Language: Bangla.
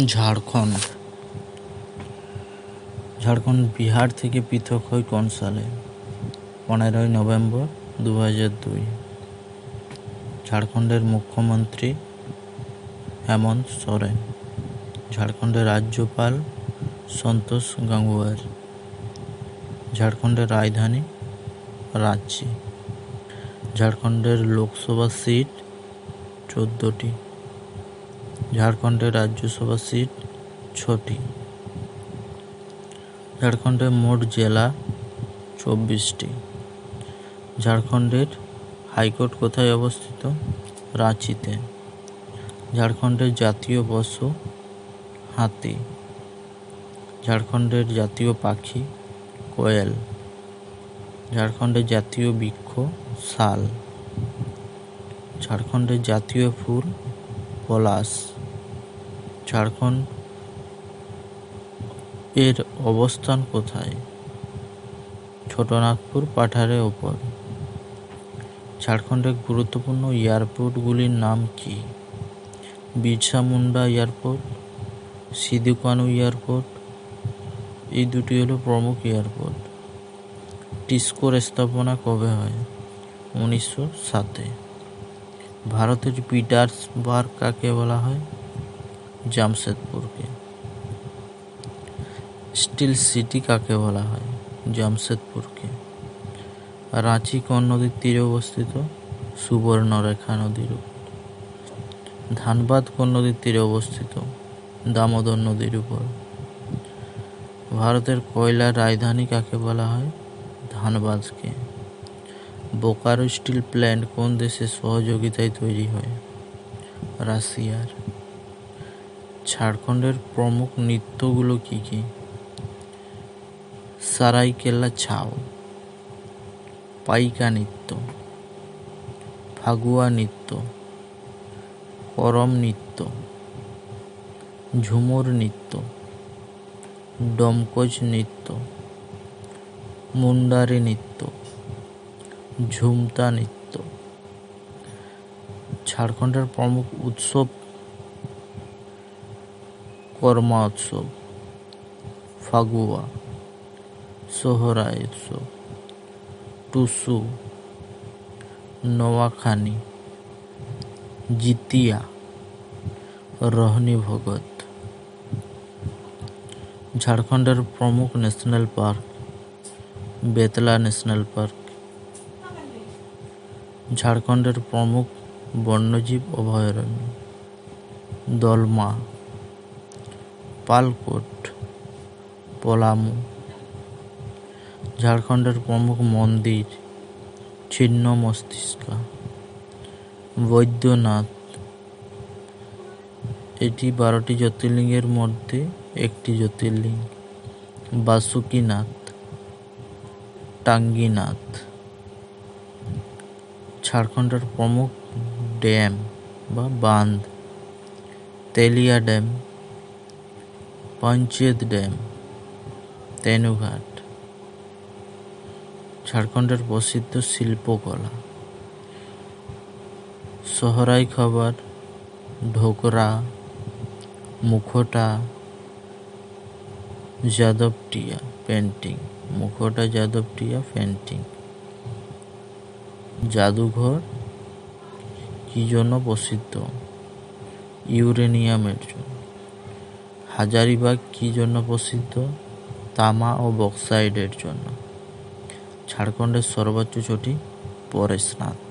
ঝাড়খণ্ড ঝাড়খণ্ড বিহার থেকে পৃথক হয় কোন সালে? 15ই নভেম্বর 2002। ঝাড়খণ্ডের মুখ্যমন্ত্রী হেমন্ত সোরেন। ঝাড়খণ্ডের রাজ্যপাল সন্তোষ গাঙ্গুয়ার। ঝাড়খণ্ডের রাজধানী রাঁচি। ঝাড়খণ্ডের লোকসভা সিট 14টি। ঝাড়খণ্ডের রাজ্যসভা সিট 6টি। ঝাড়খণ্ডের মোট জেলা 24টি। ঝাড়খণ্ডের হাইকোর্ট কোথায় অবস্থিত? রাঁচিতে। ঝাড়খণ্ডের জাতীয় পশু হাতি। ঝাড়খণ্ডের জাতীয় পাখি কোয়েল। ঝাড়খণ্ডের জাতীয় বৃক্ষ শাল। ঝাড়খণ্ডের জাতীয় ফুল পলাশ। ঝাড়খণ্ড এর অবস্থান কোথায়? ছোটনাগপুর পাহাড়ের ওপর। ঝাড়খণ্ডের গুরুত্বপূর্ণ এয়ারপোর্টগুলির নাম কি? বিরসা মুন্ডা এয়ারপোর্ট, সিধু কানু এয়ারপোর্ট, এই দুটি হলো প্রমুখ এয়ারপোর্ট। টিস্কোর স্থাপনা কবে হয়? 1907। ভারতের পিটার্সবার্গ কাকে বলা হয়? জামশেদপুরকে। স্টিল সিটি কাকে বলা হয়? জামশেদপুরকে। রাঁচি কোন নদীর তীরে অবস্থিত? সুবর্ণরেখা নদীর উপর। ধানবাদ কোন নদীর তীরে অবস্থিত? দামোদর নদীর উপর। ভারতের কয়লার রাজধানী কাকে বলা হয়? ধানবাদকে। বোকারো স্টিল প্ল্যান্ট কোন দেশের সহযোগিতায় তৈরি হয়? রাশিয়ার। ঝাড়খণ্ডের প্রমুখ নৃত্যগুলো কি কি? সারাইকেলা ছাও, পাইকা নৃত্য, ফাগুয়া নৃত্য, করম নৃত্য, ঝুমুর নৃত্য, ডমকচ নৃত্য, মুন্ডারি নৃত্য, ঝুমতা নৃত্য। ঝাড়খণ্ডের প্রমুখ উৎসব কর্মা উৎসব, ফাগুয়া, সোহরাই উৎসব, টুসু, নোয়াখানী, জিতিয়া, রোহনী ভগত। ঝাড়খণ্ডের প্রমুখ national park Betla national park. ঝাড়খণ্ডের প্রমুখ বন্যজীব অভয়ারণ্য দলমা, পালকোট, পলামু। ঝাড়খণ্ডের প্রমুখ মন্দির ছিন্ন মস্তিষ্কা, বৈদ্যনাথ, এটি 12টি জ্যোতির্লিঙ্গের মধ্যে একটি জ্যোতির্লিঙ্গ। বাসুকিনাথ, টাঙ্গিনাথ। ঝাড়খণ্ডের প্রমুখ ড্যাম বা বাঁধ তেলিয়া ড্যাম, পঞ্চেত ড্যাম, তেনুঘাট। ঝাড়খণ্ডের প্রসিদ্ধ শিল্পকলা সহরাইখাবার, ঢোকরা, মুখোটা, যাদবটিয়া পেন্টিং। মুখোটা যাদবটিয়া পেন্টিং। জাদুঘর কি জন্য প্রসিদ্ধ? ইউরেনিয়ামের জন্য। হাজারিবাগ কি জন্য প্রসিদ্ধ? তামা ও বক্সাইডের জন্য। ঝাড়খণ্ডের সর্বোচ্চ চটি পরেশনাথ।